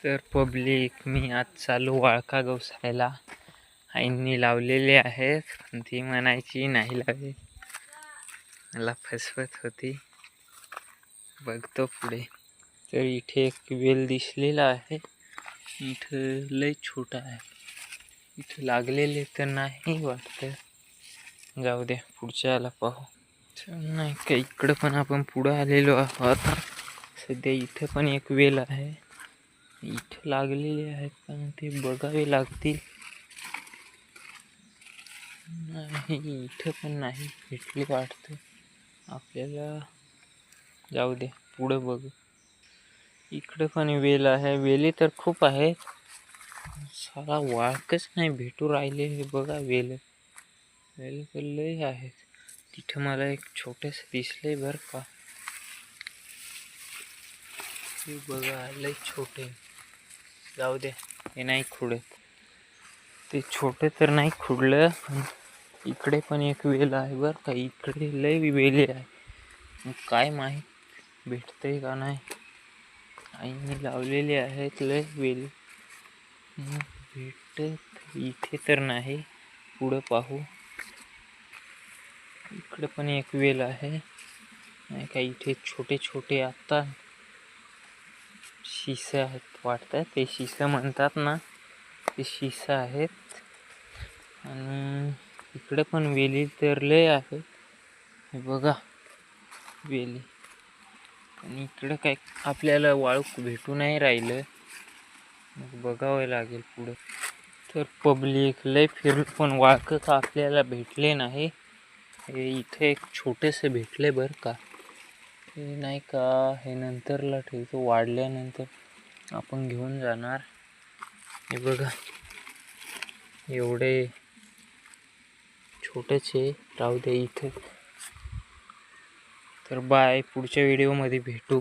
तर पब्लिक मी आज चालू वाळका गवसायला. आईंनी लावलेले आहेत पण ती म्हणायची नाही लावे, मला फसवत होती. बघतो पुढे. तर इथे एक वेल दिसलेला आहे. इथं लय छोटा आहे. इथं लागलेले तर नाही वाटतं. जाऊ दे, पुढच्याला पाहू. नाही का इकडं पण आपण पुढं आलेलो आहोत. सध्या इथं पण एक वेल आहे. इथं लागलेले आहेत पण ते बघावे लागतील. नाही, इथं पण नाही भेटले वाटतं आपल्याला. जाऊ दे, पुढं बघू. इकडे पण वेल आहे. वेली तर खूप आहेत, सारा वाळकच नाही भेटू राहिले. हे बघा, वेल लय आहेत. तिथं मला एक छोटस दिसलंय बर का. हे बघा, लय छोटे. जाऊ दे, हे नाही खुडत. ते छोटे तर नाही खुडलं. इकडे पण एक वेल आहे बर का. इकडे लय वेली आहे. काय माहीत भेटतंय का नाही. आईने लावलेले आहेत लय वेली. भेटत इथे तर नाही. पुढं पाहू. इकडे पण एक वेल आहे. नाही का इथे छोटे छोटे आता शिस आहेत वाटतं. ते शिस म्हणतात ना, ते शिस आहेत. आणि इकडे पण वेली तर लय आहेत. हे बघा, वेली. आणि इकडे काय आपल्याला वाळू भेटू नाही राहिलं. मग बघावं लागेल पुढं. तर पब्लिक लय फिरलं पण वाळकच आपल्याला भेटले नाही. हे इथे एक छोटेसे भेटले बर का. हे नाही का, हे नंतरला ठेवतो. वाढल्यानंतर आपण घेऊन जाणार. हे बघा, एवढे छोटेचे राहू दे इथे. तर बाय, पुढच्या व्हिडिओमध्ये भेटू.